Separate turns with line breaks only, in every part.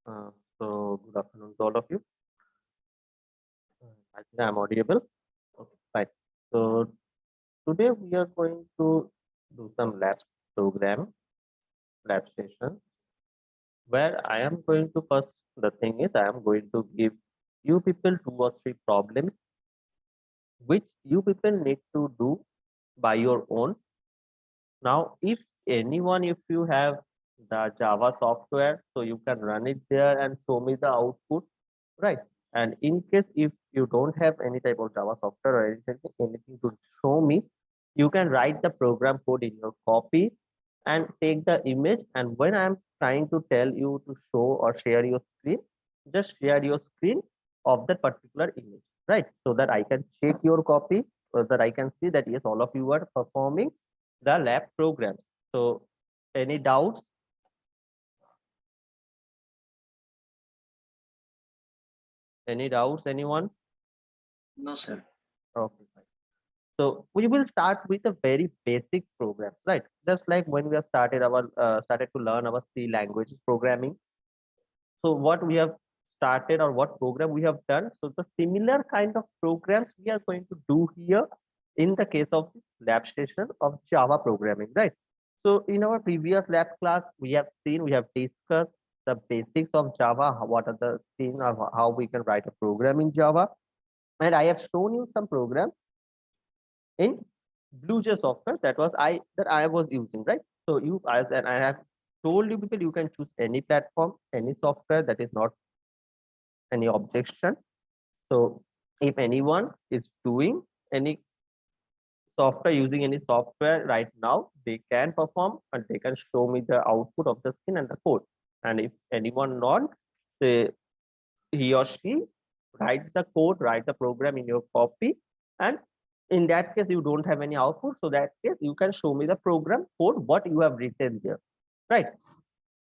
Uh, Good afternoon to all of you. I think I'm audible. Okay, fine. So today we are going to do some program, lab session, where I am going to first, the thing is I am going to give you people two or three problems which you people need to do by your own. Now, if anyone, if you have the Java software, so you can run it there and show me the output, right? And in case if you don't have any type of Java software or anything to show me, you can write the program code in your copy and take the image. And when I'm trying to tell you to show or share your screen, just share your screen of that particular image, right? So that I can check your copy, so that I can see that yes, all of you are performing the lab program. So any doubts? Any doubts, anyone?
No, sir.
Okay, fine. So we will start with a very basic program, right? Just like when we have started to learn our C language programming. So what we have started or what program we have done. So the similar kind of programs we are going to do here in the case of this lab station of Java programming, right? So in our previous lab class, we have discussed the basics of Java, what are the things of how we can write a program in Java. And I have shown you some programs in Bluejay software that I was using, right? So you as and I have told you people you can choose any platform, any software, that is not any objection. So if anyone is doing any software using any software right now, they can perform and they can show me the output of the screen and the code. And if anyone not, say he or she write the code, write the program in your copy, and in that case you don't have any output. So that case you can show me the program code what you have written there, right?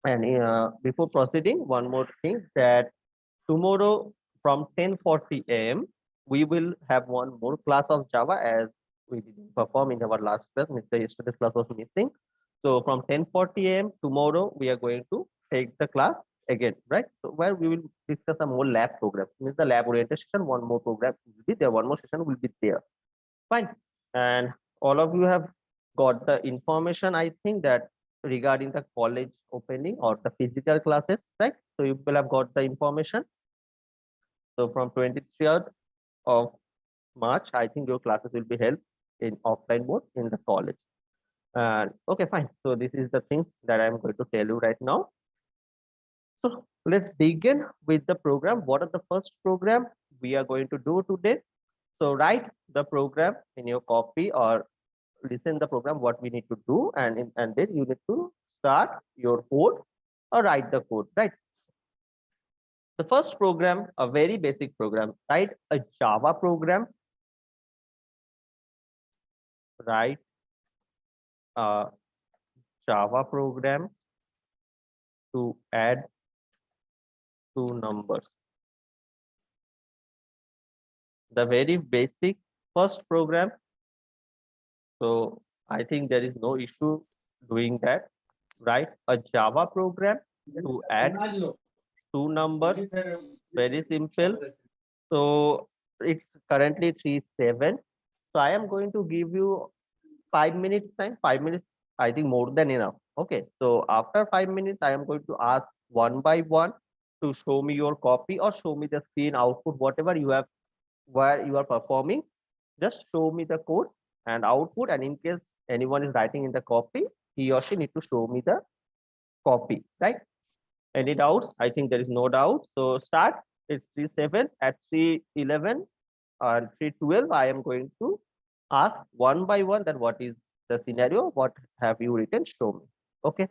And before proceeding, one more thing that tomorrow from 10:40 a.m. we will have one more class of Java as we didn't perform in our last class. Mr. Yesterday's class was missing. So from 10:40 a.m. tomorrow we are going to take the class again, right? So where we will discuss some more lab programs. Means the lab orientation, one more program will be there, one more session will be there. Fine. And all of you have got the information, I think, that regarding the college opening or the physical classes, right? So you will have got the information. So from 23rd of March, I think your classes will be held in offline mode in the college. And okay, fine. So this is the thing that I'm going to tell you right now. So let's begin with the program. What are the first program we are going to do today? So write the program in your copy or listen the program what we need to do, and then you need to start your code or write the code, right? The first program, a very basic program, write a Java program, write a Java program to add two numbers. The very basic first program. So I think there is no issue doing that. Write a Java program to add two numbers. Very simple. So it's currently 3:07. So I am going to give you 5 minutes time. 5 minutes, I think more than enough. Okay. So after 5 minutes, I am going to ask one by one to show me your copy or show me the screen output, whatever you have where you are performing. Just show me the code and output. And in case anyone is writing in the copy, he or she need to show me the copy, right? Any doubts? I think there is no doubt. So start. It's 3:07. At 3:11 and 3:12, I am going to ask one by one that what is the scenario, what have you written, show me. Okay.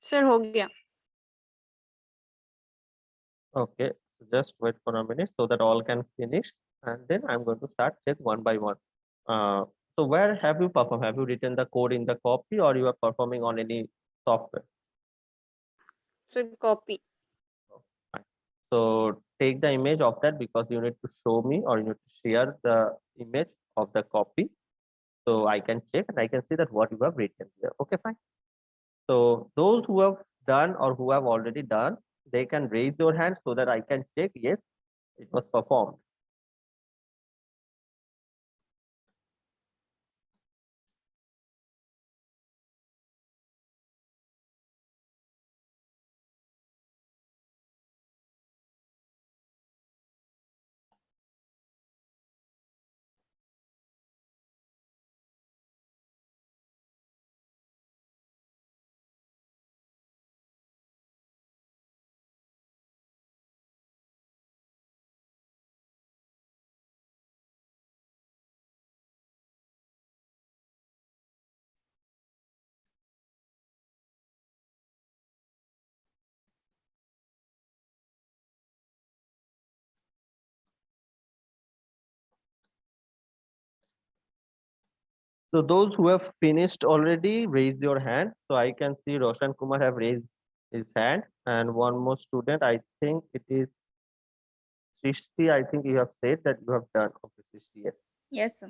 Sir हो गया.
Okay, so just wait for a minute so that all can finish, and then I'm going to start check one by one. Uh, so where have you performed? Have you written the code in the copy, or you are performing on any software?
Sir copy.
Fine. So take the image of that because you need to show me or you need to share the image of the copy so I can check and I can see that what you have written here. Okay, fine. So those who have done or who have already done, they can raise your hand so that I can check, yes, it was performed. So those who have finished already, raise your hand. So I can see Roshan Kumar have raised his hand, and one more student. I think it is Srishti. I think you have said that you have done. Okay, Srishti. Yes.
Yes sir.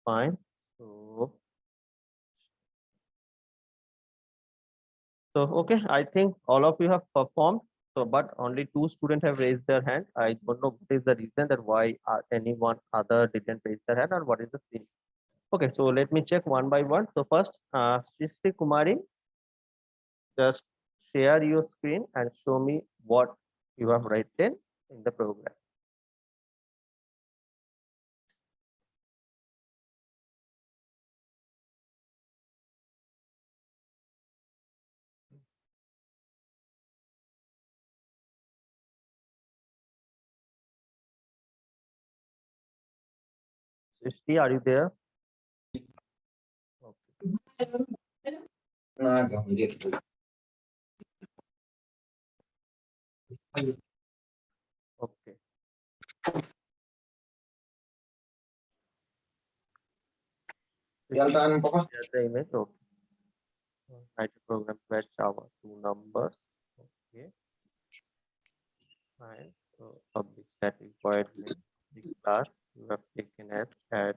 Fine. So okay, I think all of you have performed. So, but only two students have raised their hand. I don't know what is the reason that why anyone other didn't raise their hand or what is the thing. Okay, so let me check one by one. So first, Srishti Kumari, just share your screen and show me what you have written in the program. Srishti, are you there? Okay. Okay. Share the image. Okay. Write a program fetch Java two numbers. Okay. Fine. So public static void main the class you have taken as add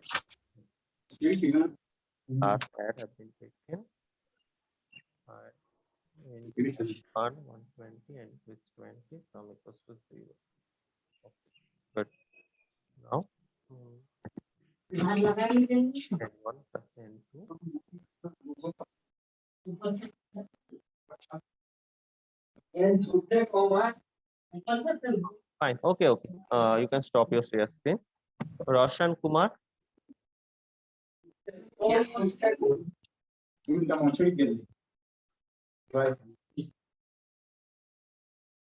class add have been taken. And in fun 120 and with 20 from equals to 0. Okay. Good. Now n1 plus n2. Fine. Okay. Okay. You can stop your share screen. Roshan Kumar.
Yes.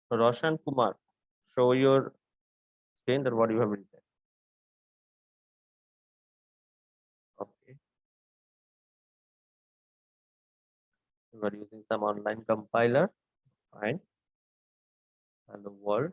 Roshan Kumar. Show your screen that what you have written. Okay. You are using some online compiler. Fine. Hello world.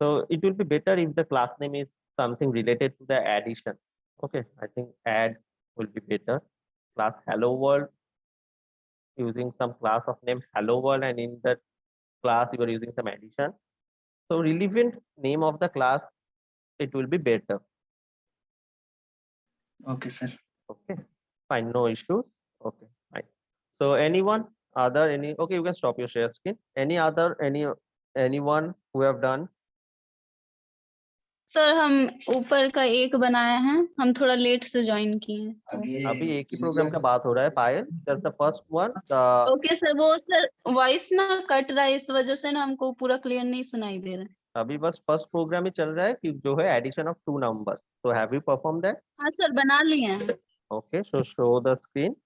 So it will be better if the class name is something related to the addition. Okay, I think add will be better. Class hello world using some class of name hello world, and in that class you are using some addition. So relevant name of the class, it will be better.
Okay, sir.
Okay, fine, no issues. Okay, fine. So anyone other any okay, you can stop your share screen. Any other anyone who have done?
Sir हम ऊपर का एक बनाए हैं, हम थोड़ा late से join किए हैं तो।
अभी एक ही प्रोग्राम का बात हो रहा है Payal, just the first one.
Okay sir, वो सर वॉइस ना कट रहा है, इस वजह से ना हमको पूरा क्लियर नहीं सुनाई दे रहा है।
अभी बस फर्स्ट प्रोग्राम ही चल रहा है कि जो है addition of two numbers. So have you performed that?
हाँ सर, बना लिए हैं।
Okay, so show the screen.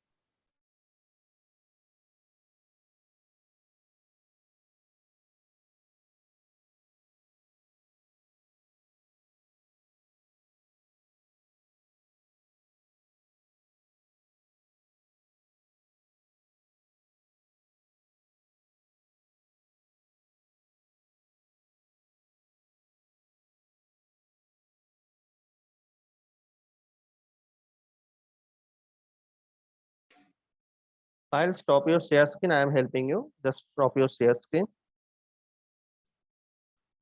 I'll stop your share screen. I am helping you. Just stop your share screen.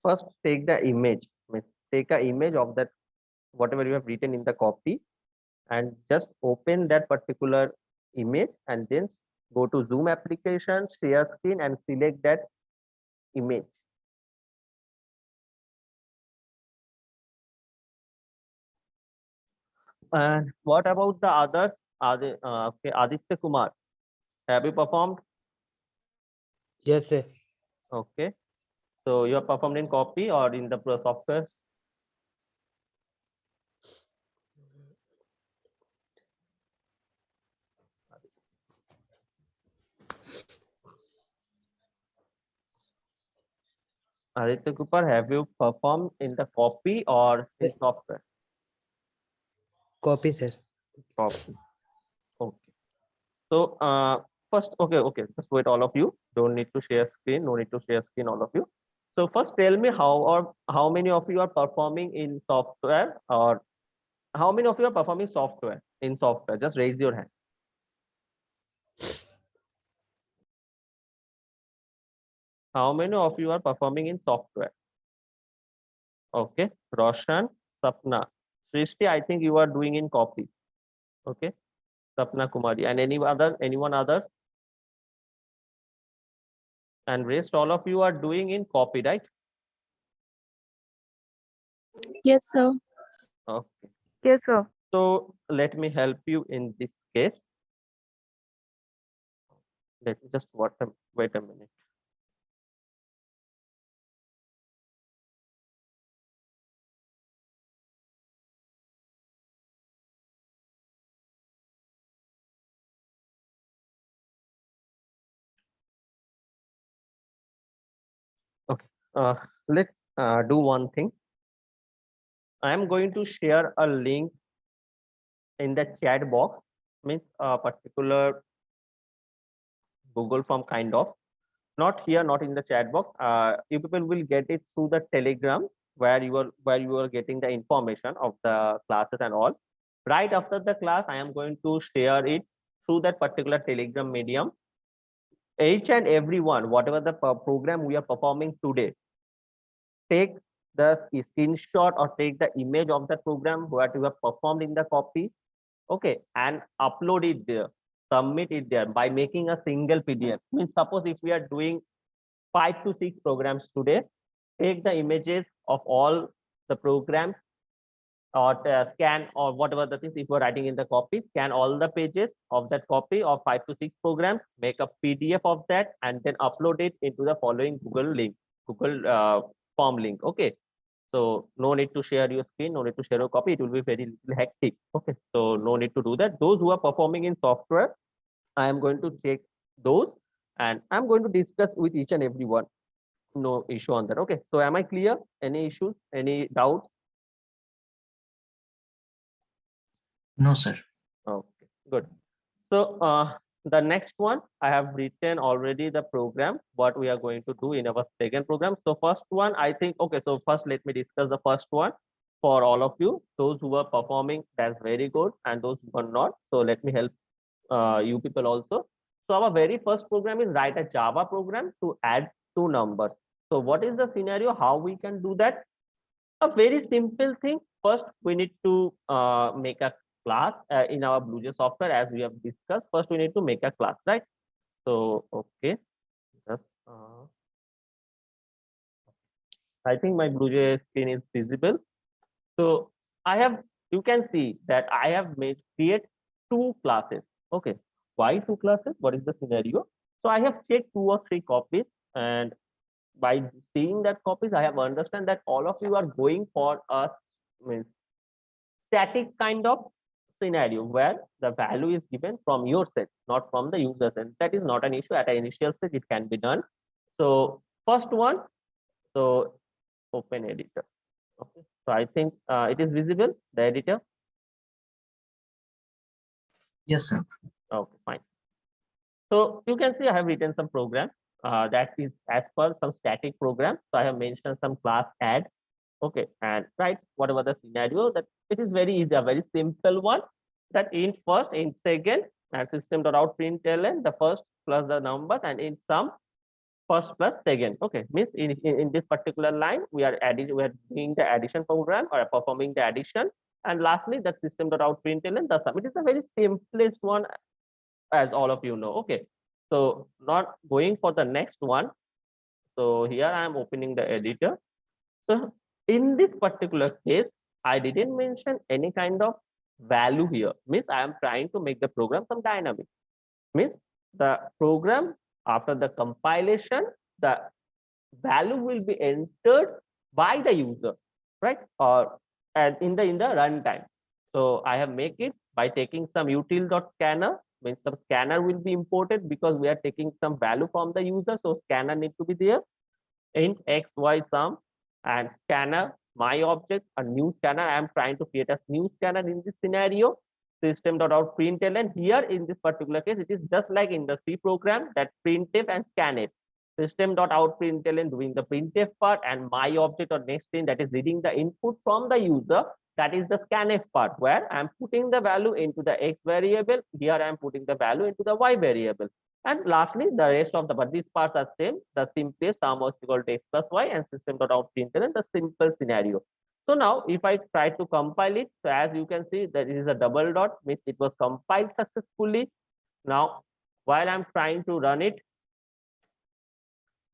First, take the image. Means take an image of that whatever you have written in the copy, and just open that particular image, and then go to Zoom application, share screen, and select that image. And what about the others? Okay, Aditya Kumar, have you performed?
Yes, sir.
Okay, so you have performed in copy or in the software? Aditya Kumar, have you performed in the copy or in software?
Copy, sir.
Copy. Okay. So first, okay, just wait, all of you. Don't need to share screen. No need to share screen, all of you. So first, tell me how many of you are performing in software, or how many of you are performing software in software? Just raise your hand. How many of you are performing in software? Okay, Roshan, Sapna, Srishti, I think you are doing in copy. Okay, Sapna Kumari, and anyone other? And rest all of you are doing in copy, right?
Yes, sir.
Okay.
Yes, sir.
So let me help you in this case. Let me just wait a minute. Okay. Let's do one thing. I am going to share a link in the chat box, means a particular Google form kind of. Not here, not in the chat box. You people will get it through the Telegram, where you are getting the information of the classes and all. Right after the class, I am going to share it through that particular Telegram medium. Each and every one, whatever the program we are performing today, take the screenshot or take the image of the program what you have performed in the copy, okay, and upload it there, submit it there by making a single PDF. Means suppose if we are doing 5 to 6 programs today, take the images of all the programs, or scan or whatever the things. If you're writing in the copy, scan all the pages of that copy of 5 to 6 programs, make a PDF of that, and then upload it into the following Google link, Google form link. Okay, so no need to share your screen, no need to share your copy. It will be very hectic. Okay, so no need to do that. Those who are performing in software, I am going to check those, and I'm going to discuss with each and every one. No issue on that. Okay, so am I clear? Any issues, any doubts?
No, sir.
Okay, good. So the next one, I have written already the program, what we are going to do in our second program. So first one, I think, okay, so first let me discuss the first one for all of you. Those who are performing, that's very good. And those who are not, so let me help you people also. So our very first program is write a Java program to add 2 numbers. So what is the scenario, how we can do that? A very simple thing. First, we need to make a class in our BlueJ software, as we have discussed. First, we need to make a class, right? So, okay, just, I think my BlueJ screen is visible. So you can see that I have create two classes. Okay, why two classes? What is the scenario? So I have checked 2 or 3 copies, and by seeing that copies, I have understand that all of you are going for a means static kind of scenario where the value is given from your set, not from the user set. That is not an issue at an initial stage. It can be done. So first one, so open editor. Okay, so I think it is visible, the editor.
Yes, sir.
Okay, fine. So you can see I have written some program that is as per some static program. So I have mentioned some class add. Okay, and right, whatever the scenario, that it is very easy, a very simple one. That int first, int second, and system.out println the first plus the numbers, and int sum first plus second. Okay, means in this particular line we are doing the addition program or performing the addition, and lastly the system.out println the sum. It is a very simplest one, as all of you know. Okay, so not going for the next one. So here I am opening the editor. So in this particular case, I didn't mention any kind of value here. Means I am trying to make the program some dynamic. Means the program after the compilation, the value will be entered by the user, right? Or and in the runtime. So I have make it by taking some util.scanner. Means the scanner will be imported because we are taking some value from the user. So scanner need to be there. Int x y sum and scanner my object, a new scanner. I am trying to create a new scanner in this scenario. System.out println. Here in this particular case, it is just like in the C program, that printf and scanf. System.out println doing the printf part, and my object or next thing that is reading the input from the user, that is the scanf part, where I am putting the value into the x variable. Here I am putting the value into the y variable. And lastly, the rest of but these parts are same. The simplest sum was equal to x plus y, and system.out println the simple scenario. So now if I try to compile it, so as you can see that it is a double dot, means it was compiled successfully. Now while I'm trying to run it,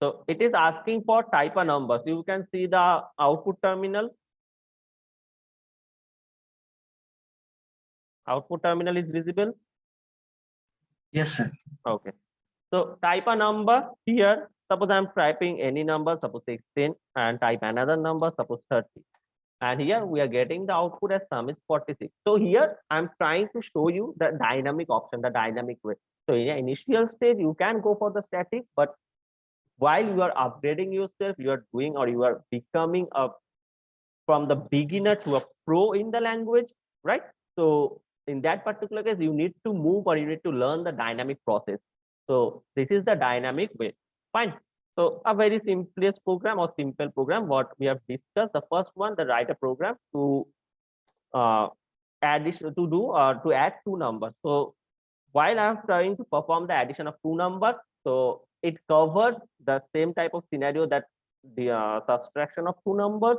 so it is asking for type a number. So you can see the output terminal. Output terminal is visible.
Yes, sir.
Okay. So type a number here. Suppose I'm typing any number, suppose 16, and type another number, suppose 30. And here we are getting the output as sum is 46. So here I'm trying to show you the dynamic option, the dynamic way. So in the initial stage, you can go for the static, but while you are upgrading yourself, you are doing or you are becoming a from the beginner to a pro in the language, right? So in that particular case, you need to move or you need to learn the dynamic process. So this is the dynamic way. Fine. So a very simplest program or simple program, what we have discussed. The first one, the write a program to addition to do or to add 2 numbers. So while I'm trying to perform the addition of 2 numbers, so it covers the same type of scenario that the subtraction of 2 numbers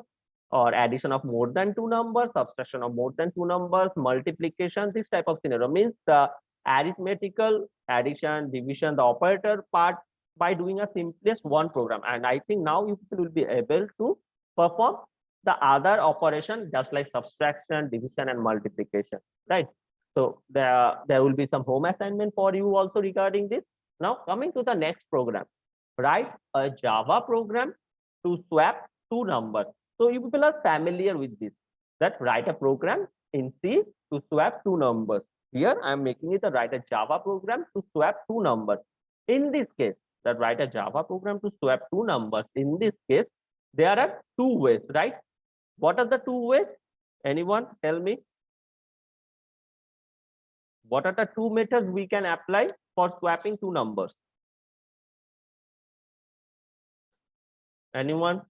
or addition of more than 2 numbers, subtraction of more than 2 numbers, multiplication. This type of scenario means the arithmetical addition, division, the operator part by doing a simplest one program. And I think now you will be able to perform the other operation just like subtraction, division, and multiplication, right? So there will be some home assignment for you also regarding this. Now coming to the next program, write a Java program to swap 2 numbers. So you people are familiar with this, that write a program in C to swap 2 numbers. Here I am making it a write a Java program to swap 2 numbers. In this case, that write a Java program to swap 2 numbers. In this case, there are 2 ways, right? What are the 2 ways? Anyone tell me? What are the 2 methods we can apply for swapping 2 numbers? Anyone?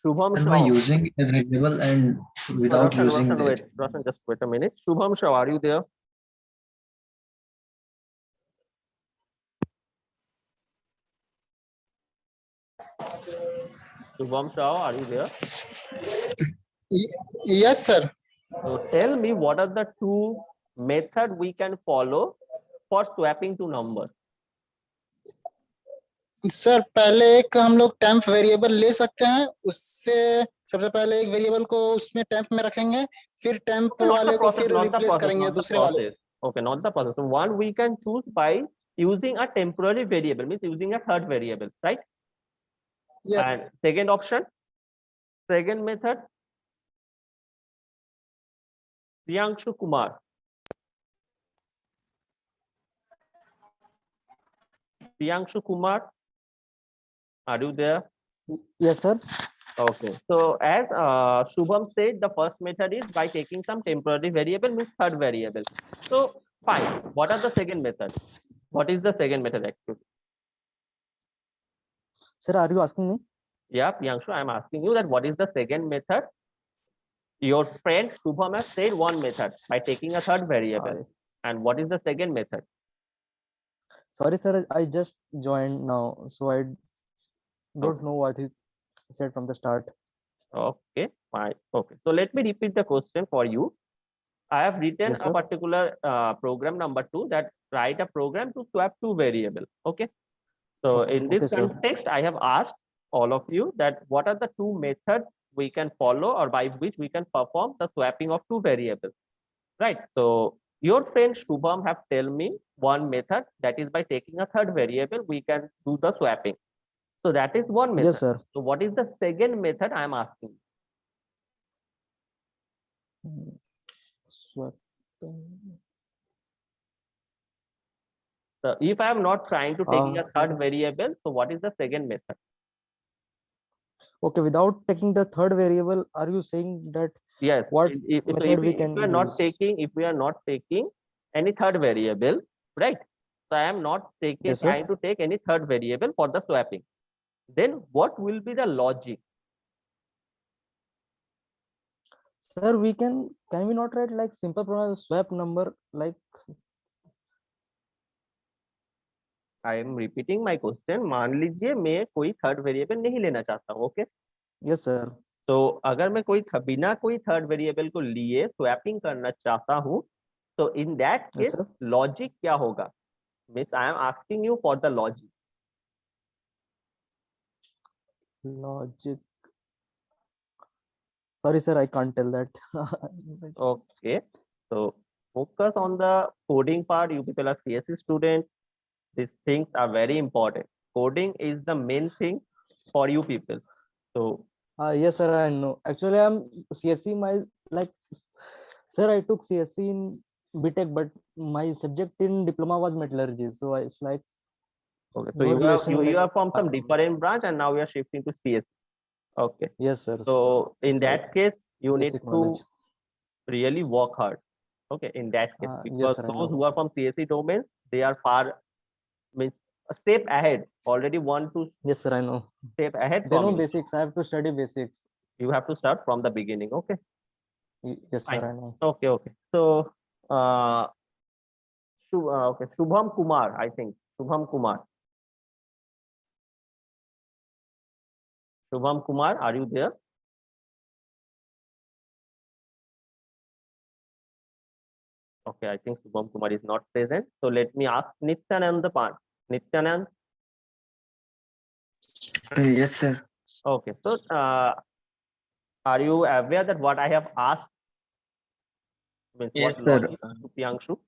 Shubham
And
Shah.
by using a variable and without using that.
Wait, Roshan, just wait a minute. Shubham Shah, are you there? Shubham Shah, are you there?
Yes, sir.
So tell me what are the 2 methods we can follow for swapping 2 numbers?
Sir पहले एक हम लोग temp variable ले सकते हैं, उससे सबसे पहले एक वेरिएबल को उसमें टेम्प में रखेंगे, फिर टेम्प
Okay, not the
वाले को
process,
फिर
not the
रिप्लेस
process,
करेंगे
not the
दूसरे वाले से।
process. Okay, not the process. So one we can choose by using a temporary variable, means using a third variable, right?
Yes.
And second option, second method, Priyanshu Kumar. Priyanshu Kumar, are you there?
Yes, sir.
Okay, so as Shubham said, the first method is by taking some temporary variable, means third variable. So fine. What are the second method? What is the second method actually?
Sir, are you asking me?
Yeah, Priyanshu, I'm asking you that what is the second method? Your friend Shubham has said one method by taking a third variable.
Sorry.
And what is the second method?
Sorry, sir. I just joined now, so I don't know what he said from the start.
Okay, fine. Okay, so let me repeat the question for you. I have written
Yes,
a
sir.
particular program number 2, that write a program to swap two variables. Okay. So in this
Okay, sir.
context, I have asked all of you that what are the two methods we can follow or by which we can perform the swapping of two variables, right? So your friend Shubham have tell me one method, that is by taking a third variable, we can do the swapping. So that is one method.
Yes, sir.
So what is the second method I am asking?
Swap.
So if I am not trying to taking a third
Sir.
variable, so what is the second method?
Okay, without taking the third variable, are you saying that
Yes.
what
So
method we
if
can
we are not
use?
taking, if we are not taking any third variable, right? So I am not taking,
Yes, sir.
trying to take any third variable for the swapping. Then what will be the logic?
Sir, can we not write like simple program swap number like?
I am repeating my question. मान लीजिए मैं कोई third variable नहीं लेना चाहता हूँ, okay?
Yes, sir.
तो अगर मैं बिना कोई थर्ड वेरिएबल को लिए स्वैपिंग करना चाहता हूँ, तो in that
Yes,
case
sir.
Logic क्या होगा? Means I am asking you for the logic.
Logic. Sorry, sir, I can't tell that.
Okay, so focus on the coding part. You people are CSE students. These things are very important. Coding is the main thing for you people. So
Yes, sir, I know. Actually, I'm CSE. Like, sir, I took CSE in BTech, but my subject in diploma was metallurgy. So it's like
okay, so
no relation.
you
Like,
are from some different branch and now you are shifting to CSE. Okay,
yes, sir.
so in
it's like
that case you need
basic
to
knowledge.
really work hard. Okay, in that case,
Yes,
because
sir, I
those
know.
who are from CSE domains, they are far, means a step ahead, already 1 2
Yes, sir, I know.
step ahead
They
from
know
you.
basics. I have to study basics.
You have to start from the beginning. Okay,
Yes, sir,
fine.
I know.
Okay, okay. So uh, okay, Shubham Kumar, I think. Shubham Kumar. Shubham Kumar, are you there? Okay, I think Shubham Kumar is not present. So let me ask Nityanand the part. Nityanand.
Yes, sir.
Okay, so are you aware that what I have asked means
Yes,
what
sir.
logic to Priyanshu?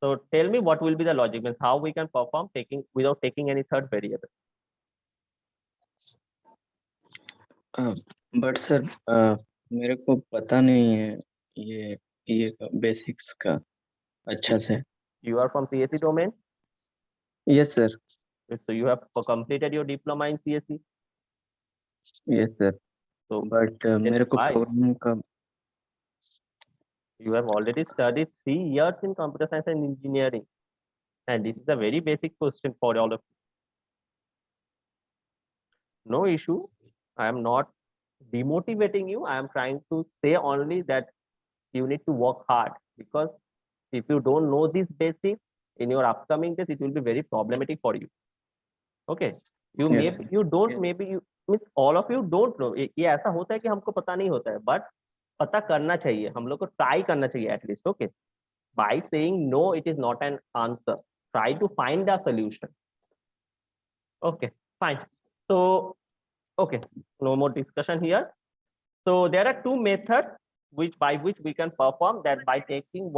So tell me what will be the logic, means how we can perform taking without taking any third variable.
But sir मेरे को पता नहीं है ये basics का अच्छा से.
You are from CSE domain,
Yes, sir.
so you have completed your diploma in CSE.
Yes, sir.
So
but
then
मेरे को
why
प्रोग्राम का
you have already studied 3 years in computer science and engineering, and this is a very basic question for all of you. No issue. I am not demotivating you. I am trying to say only that you need to work hard, because if you don't know these basics in your upcoming days, it will be very problematic for you. Okay, you
Yes,
maybe you don't
yes.
maybe you means all of you don't know. ये ऐसा होता है कि हमको पता नहीं होता है, but पता करना चाहिए, हम लोग को ट्राई करना चाहिए at least. Okay, by saying no, it is not an answer. Try to find a solution. Okay, Fine. So, okay, no more discussion here. So there are two methods by which we can perform that by taking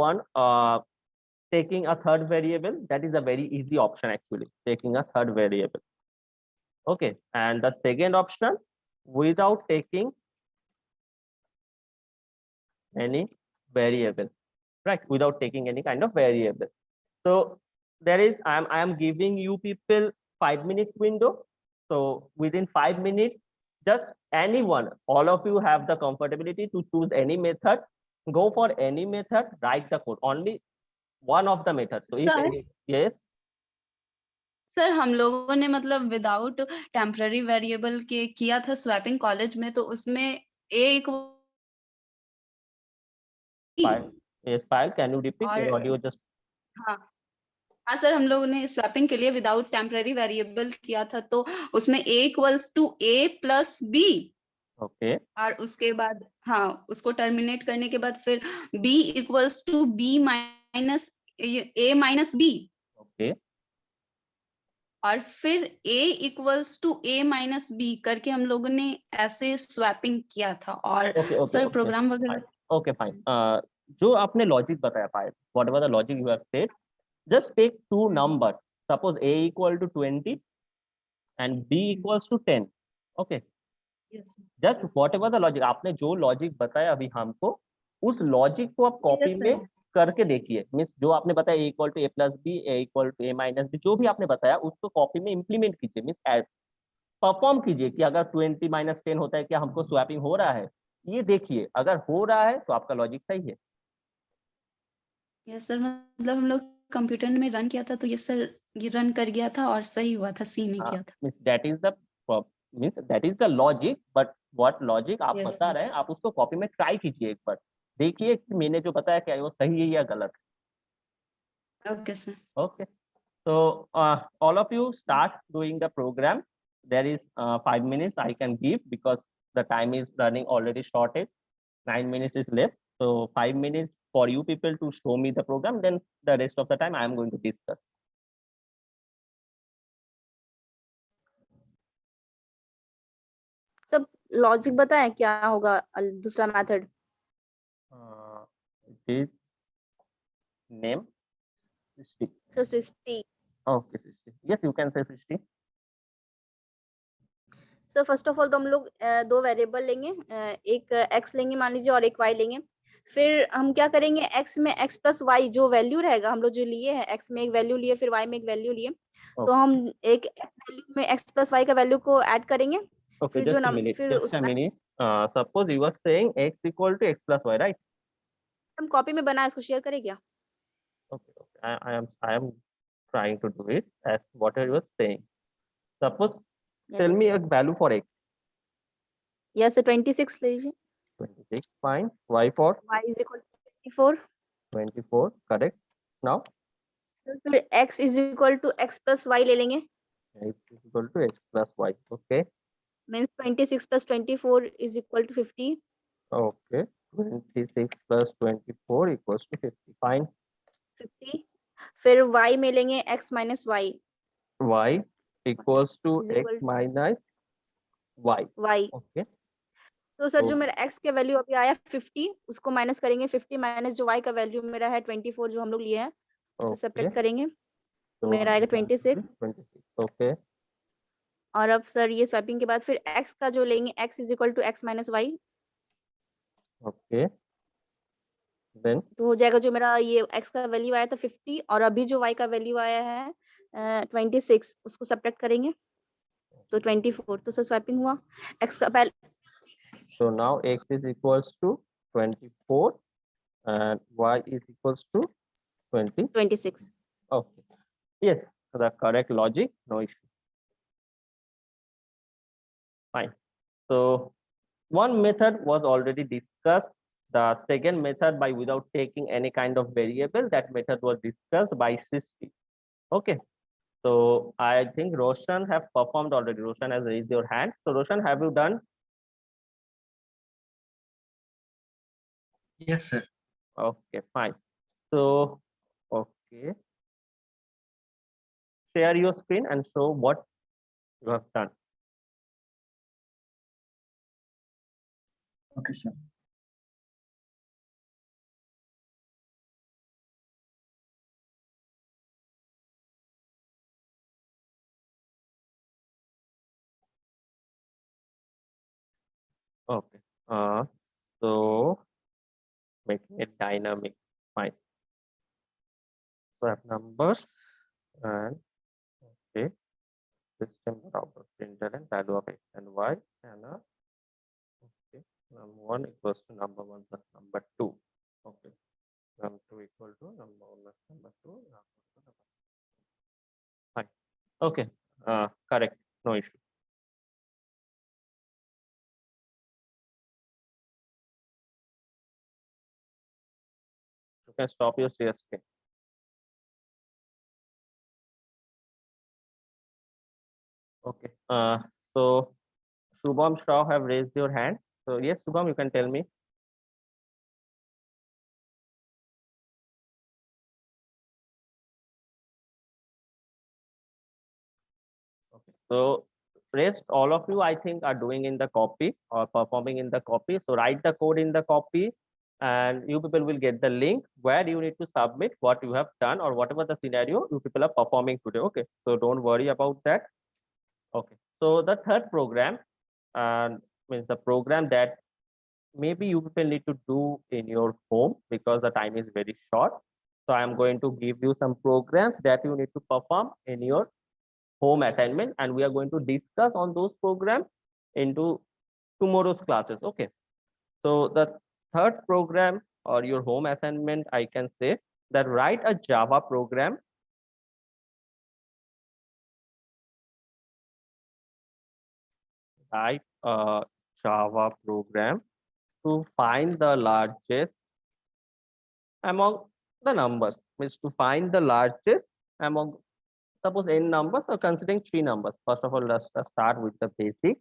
a third variable. That is a very easy option actually, taking a third variable. Okay, and the second option, without taking any variable, right? Without taking any kind of variable. So I am giving you people 5 minutes window. So within 5 minutes, just anyone, all of you have the comfortability to choose any method, go for any method, write the code, only one of the methods. So if
Sir?
any, yes,
sir हम लोगों ने मतलब without temporary variable के किया था swapping college में, तो उसमें एक
yes, Payal, can you repeat your
और
audio just?
हाँ हाँ सर, हम लोगों ने स्वैपिंग के लिए विदाउट टेम्पररी वेरिएबल किया था, तो उसमें a equals to a plus b,
Okay,
और उसके बाद हाँ उसको टर्मिनेट करने के बाद फिर b equals to b minus a minus b,
okay,
और फिर a equals to a minus b करके हम लोगों ने ऐसे स्वैपिंग किया था। और
okay, okay,
sir
okay,
programme वगैरह
okay, fine. जो आपने लॉजिक बताया पायल, whatever the logic you have said, just take two numbers. Suppose a equal to 20 and b equals to 10. Okay,
yes,
just whatever the logic, आपने जो logic बताया अभी हमको, उस लॉजिक को आप कॉपी
yes,
में
sir.
करके देखिए। मीन्स जो आपने बताया a equal to a plus b, a equal to a minus b, जो भी आपने बताया उसको कॉपी में इंप्लीमेंट कीजिए। मीन्स परफॉर्म कीजिए कि अगर 20 माइनस 10 होता है, क्या हमको स्वैपिंग हो रहा है, ये देखिए। अगर हो रहा है तो आपका लॉजिक सही है।
यस सर, मतलब हम लोग कंप्यूटर में रन किया था, तो ये सर ये रन कर गया था और सही हुआ था, सी में किया था।
Means that is the logic, but what logic आप
Yes.
बता रहे हैं, आप उसको कॉपी में ट्राई कीजिए एक बार, देखिए कि मैंने जो बताया क्या वो सही है या गलत
ओके सर।
है। Okay, so all of you start doing the program. There is 5 minutes I can give because the time is running already shorted. 9 minutes is left, so 5 minutes for you people to show me the program, then the rest of the time I am going to discuss.
सब logic बताएं क्या होगा दूसरा method?
His name Srishti.
Sir Srishti.
Okay, Srishti. Yes, you can say Srishti.
Sir first of all तो हम लोग दो variable लेंगे, एक x लेंगे मान लीजिए और एक y लेंगे। फिर हम क्या करेंगे, x में x प्लस y जो वैल्यू रहेगा, हम लोग जो लिए हैं x में एक वैल्यू लिए फिर y में एक वैल्यू लिए, तो हम एक वैल्यू में x प्लस y का वैल्यू को ऐड करेंगे।
Okay,
फिर
just
जो
a minute.
फिर
Just a minute. Suppose you are saying x equal to x plus y, right?
हम कॉपी में बनाए, इसको शेयर करें क्या?
Okay, okay. I am trying to do it as what you are saying. Suppose tell me a value for x.
Yes 26 ले लीजिए।
26, fine. Y for
y is equal to 24।
24, correct. Now
फिर x is equal to x plus y ले लेंगे,
x is equal to x plus y. Okay,
means 26 plus 24 is equal to 50।
okay. 26 plus 24 equals to 50. Fine.
50 फिर y में लेंगे x minus y,
Y equals to
is
x
equal to
minus y.
y।
Okay.
तो sir
तो-
जो मेरा x के value अभी आया 50, उसको माइनस करेंगे, 50 माइनस जो y का वैल्यू मेरा है 24 जो हम लोग लिए हैं, उसे
Okay.
सेपरेट करेंगे, तो
So
मेरा आएगा 26।
26. Okay.
और अब सर ये स्वैपिंग के बाद फिर x का जो लेंगे, x is equal to x minus y,
Okay. Then
तो हो जाएगा जो मेरा ये x का वैल्यू आया था 50 और अभी जो y का वैल्यू आया है 26, उसको सेपरेट करेंगे तो 24। तो सर स्वैपिंग हुआ x का
so now x is equals to 24 and y is equals to 20.
26।
Okay. Yes, the correct logic, no issue. Fine. So one method was already discussed. The second method by without taking any kind of variable, that method was discussed by Srishti. Okay. So I think Roshan have performed already. Roshan has raised your hand. So Roshan, have you done?
Yes, sir.
Okay, fine. So, okay. Share your screen and show what You have done.
Okay, sir.
Okay. So making it dynamic. Fine. So I have numbers and okay. System barabar printer and value of x and y and okay. Number one equals to number one plus number two. Okay. Number two equal to number one plus number two. Fine. Okay. Correct. No issue. You can stop your CSK. Okay. So Shubham Shaw have raised your hand. So yes, Shubham, you can tell me. Okay. So rest all of you, I think, are doing in the copy or performing in the copy. So write the code in the copy, and you people will get the link where you need to submit what you have done or whatever the scenario you people are performing today. Okay. So don't worry about that. Okay. So the third program means the program that maybe you people need to do in your home because the time is very short. So I am going to give you some programs that you need to perform in your home assignment, and we are going to discuss on those programs into tomorrow's classes. Okay. So the third program or your home assignment, I can say that write a Java program. Write a Java program to find the largest among the numbers, means to find the largest among, suppose n numbers, or considering three numbers. First of all, let's start with the basic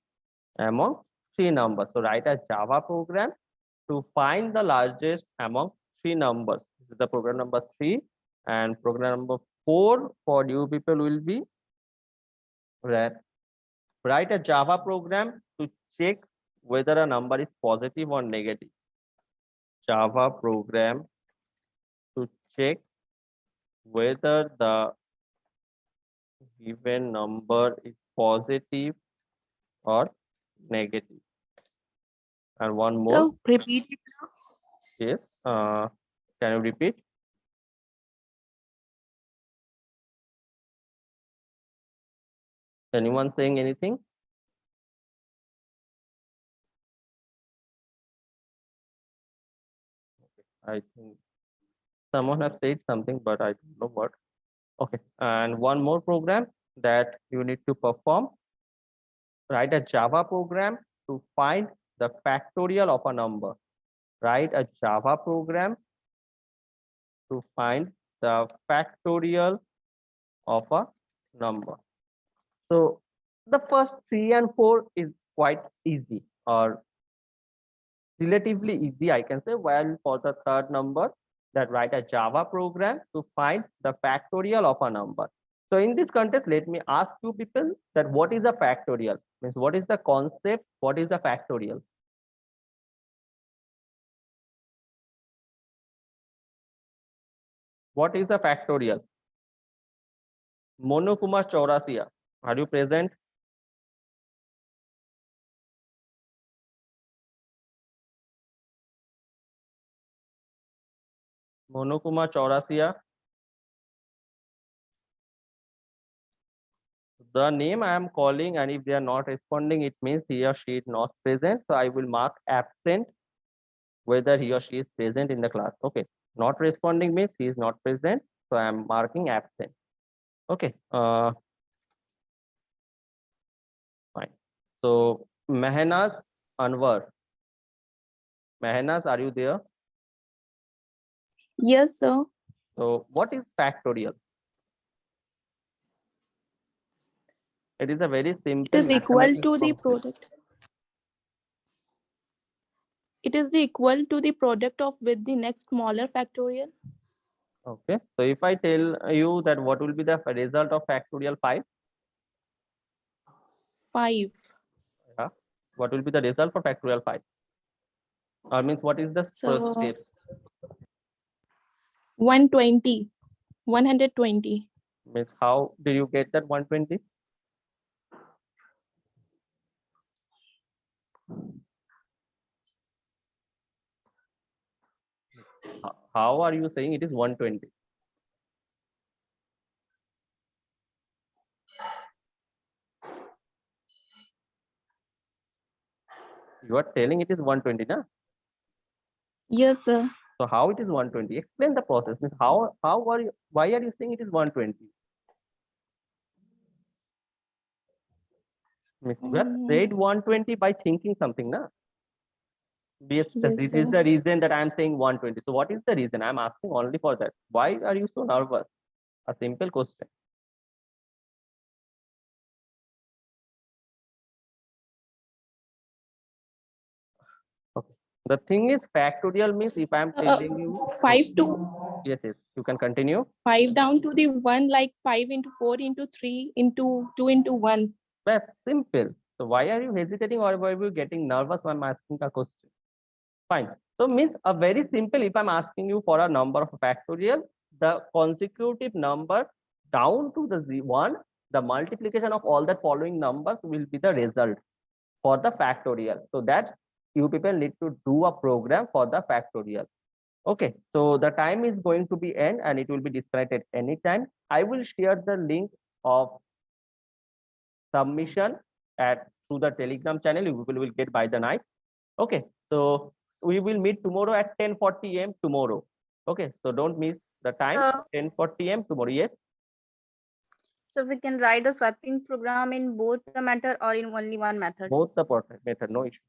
among three numbers. So write a Java program to find the largest among three numbers. This is the program number 3, and program number 4 for you people will be write a Java program to check whether a number is positive or negative. Java program to check whether the given number is positive or negative. And one more.
So repeat it.
Yes. Can you repeat? Anyone saying anything? I think someone has said something, but I don't know what. Okay. And one more program that you need to perform. Write a Java program to find the factorial of a number. Write a Java program to find the factorial of a number. So the first 3 and 4 is quite easy or relatively easy, I can say, while for the third number, that write a Java program to find the factorial of a number. So in this context, let me ask you people that what is a factorial? Means what is the concept? What is a factorial? What is a factorial? Monu Kumar Chaurasia, are you present? Monu Kumar Chaurasia. The name I am calling, and if they are not responding, it means he or she is not present. So I will mark absent whether he or she is present in the class. Okay. Not responding means he is not present. So I am marking absent. Okay. Fine. So Mehnaz Anwar. Mehnaz, are you there?
Yes, sir.
So what is factorial? It is a very simple.
It is equal
mathematical
to the
concept.
product. It is the equal to the product of with the next smaller factorial.
Okay. So if I tell you that what will be the result of factorial 5?
5.
Yeah. What will be the result for factorial 5? Or means what is the
So
step?
120. 120.
Means how did you get that 120? How are you saying it is 120? You are telling it is 120, na?
Yes, sir.
So how it is 120? Explain the process. Means how are you, why are you saying it is 120? Means you have said 120 by thinking something, na? Yes,
Yes,
this
sir.
is the reason that I am saying 120. So what is the reason? I am asking only for that. Why are you so nervous? A simple question. Okay. The thing is factorial means if I am telling you
5 to
yes, you can continue.
5 down to the 1, like 5 into 4 into 3 into 2 into 1.
That's simple. So why are you hesitating or why are you getting nervous when I'm asking a question? Fine. So means a very simple, if I'm asking you for a number of factorial, the consecutive number down to the one, the multiplication of all the following numbers will be the result for the factorial. So that you people need to do a program for the factorial. Okay, so the time is going to be end and it will be disconnected anytime. I will share the link of submission at through the Telegram channel. You people will get by the night. Okay, so we will meet tomorrow at 10:40 a.m. tomorrow. Okay, so don't miss the time. 10:40 a.m. tomorrow. Yes.
So we can write the swapping program in both the method or in only one method.
Both the method, no issue.